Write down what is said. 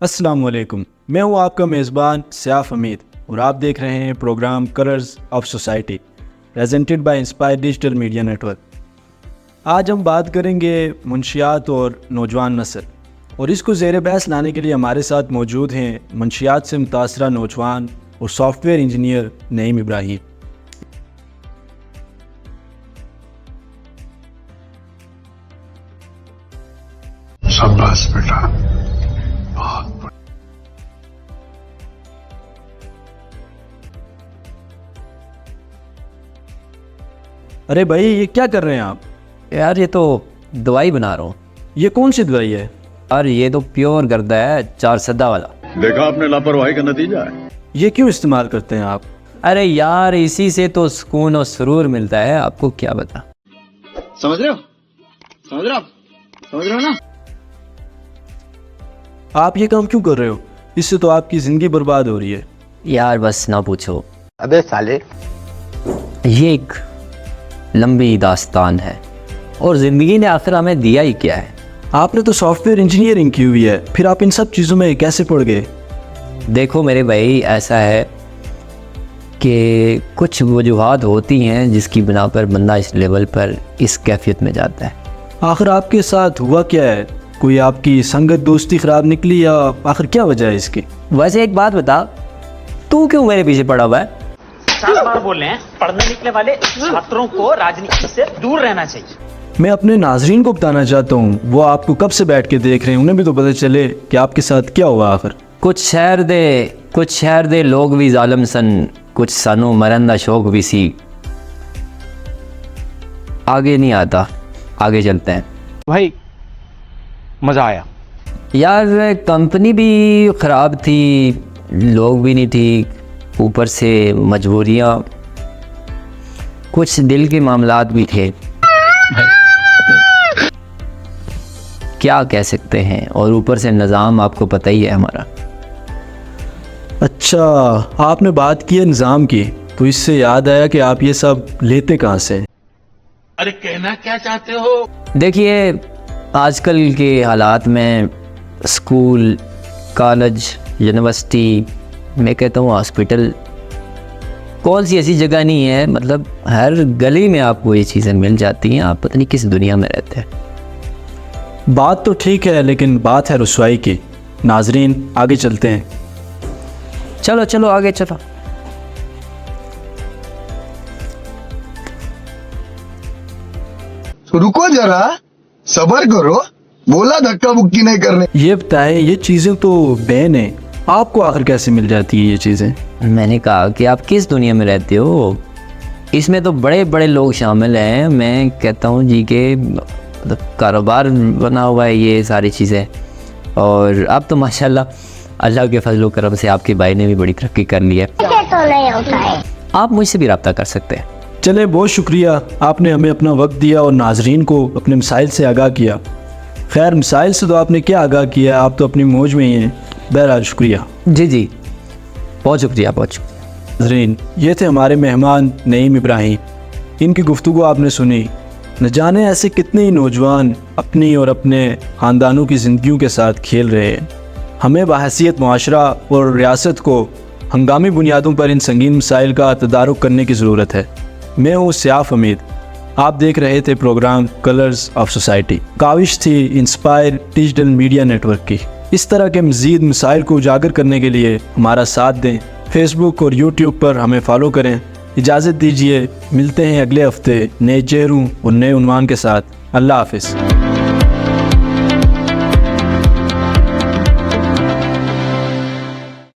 अस्सलाम वालेकुम, मैं हूं आपका मेज़बान सयाफ हमीद और आप देख रहे हैं programme colours of society presented by inspire digital media network. आज हम बात करेंगे मुंशियात और नौजवान नस्ल, और इसको ज़ेर बहस लाने के लिए हमारे साथ मौजूद हैं मुंशियात से मुतासरा नौजवान और सॉफ्टवेयर इंजीनियर नईम इब्राहिम। शाबाश बेटा। अरे भाई, ये क्या कर रहे हैं आप? यार ये तो दवाई बना रहा हूँ। ये कौन सी दवाई है? और ये तो प्योर गर्दा है, 4 सदा वाला। देखा आपने लापरवाही का नतीजा है। ये क्यों इस्तेमाल करते हैं आप? अरे यार इसी से तो सुकून और सुरूर मिलता है, आपको क्या बता। समझ रहे हो ना? आप ये काम क्यों कर रहे हो? इससे तो आपकी ज़िंदगी बर्बाद हो रही है। यार बस ना पूछो, अबे साले, ये एक लंबी दास्तान है और ज़िंदगी ने आखिर हमें दिया ही क्या है। आपने तो सॉफ्टवेयर इंजीनियरिंग की हुई है, फिर आप इन सब चीज़ों में कैसे पड़ गए? देखो मेरे भाई, ऐसा है कि कुछ वजूहात होती हैं जिसकी बिना पर बंदा इस लेवल पर, इस कैफियत में जाता है। आखिर आपके साथ हुआ क्या है? कोई आपकी संगत दोस्ती ख़राब निकली या आखिर क्या वजह है इसकी? वैसे एक बात बता, तू क्यों मेरे पीछे पड़ा हुआ है? 4 बार बोल रहे हैं, पढ़ने निकले वाले छात्रों को राजनीति से दूर रहना चाहिए। मैं अपने नाजरीन को बताना चाहता हूँ, वो आपको कब से बैठ के देख रहे हैं, उन्हें भी तो पता चले कि आपके साथ क्या हुआ आखिर। कुछ शहर दे लोग भी जालिम सन, कुछ सानू मरंदा शौक भी सी। आगे नहीं आता, आगे चलते हैं भाई। मज़ा आया यार। कंपनी भी ख़राब थी, लोग भी नहीं ठीक, ऊपर से मजबूरियाँ, कुछ दिल के मामलात भी थे, क्या कह सकते हैं। और ऊपर से निज़ाम आपको पता ही है हमारा। अच्छा, आपने बात की है निज़ाम की, तो इससे याद आया कि आप ये सब लेते कहाँ से? अरे कहना क्या चाहते हो? देखिए आजकल के हालात में स्कूल, कॉलेज, यूनिवर्सिटी, मैं कहता हूँ हॉस्पिटल, कौन सी ऐसी जगह नहीं है, मतलब हर गली में आपको ये चीज़ें मिल जाती हैं। आप पता नहीं किस दुनिया में रहते हैं। बात तो ठीक है, लेकिन बात है रुसवाई की। नाजरीन, आगे चलते हैं। चलो चलो आगे चलो। रुको जरा, सबर करो, बोला धक्का बुक्की नहीं करने। ये बताएं, ये चीज़ें तो बैन है, आपको आखिर कैसे मिल जाती है ये चीज़ें? मैंने कहा कि आप किस दुनिया में रहते हो, इसमें तो बड़े बड़े लोग शामिल हैं। मैं कहता हूँ जी के मतलब कारोबार बना हुआ है ये सारी चीज़ें। और अब तो माशाल्लाह अल्लाह के फजल करम से आपके भाई ने भी बड़ी तरक्की कर ली है। तो नहीं होता है। आप मुझसे भी रब्ता कर सकते हैं। चले, बहुत शुक्रिया, आपने हमें अपना वक्त दिया और नाजरीन को अपने मसाइल से आगाह किया। खैर, मसाइल से तो आपने क्या आगाह किया, आप तो अपनी मौज में ही हैं। बहरहाल शुक्रिया। जी बहुत शुक्रिया, बहुत शुक्रिया। नाजरीन, ये थे हमारे मेहमान नईम इब्राहिम। इनकी गुफ्तगू आपने सुनी। न जाने ऐसे कितने ही नौजवान अपनी और अपने ख़ानदानों की ज़िंदगियों के साथ खेल रहे हैं। हमें बहैसियत मुआशरा और रियासत को हंगामी बुनियादों पर इन संगीन मसाइल का तदारुक करने की ज़रूरत है। मैं हूँ सयाफ हमीद, आप देख रहे थे programme colours of society. Kaavish थी इंस्पायर डिजिटल मीडिया नेटवर्क की। इस तरह के मज़ीद मसाइल को उजागर करने के लिए हमारा साथ दें। फेसबुक और यूट्यूब पर हमें फॉलो करें। इजाज़त दीजिए, मिलते हैं अगले हफ्ते नए चेहरों और नए उन्वान के साथ। अल्लाह हाफ़िज़।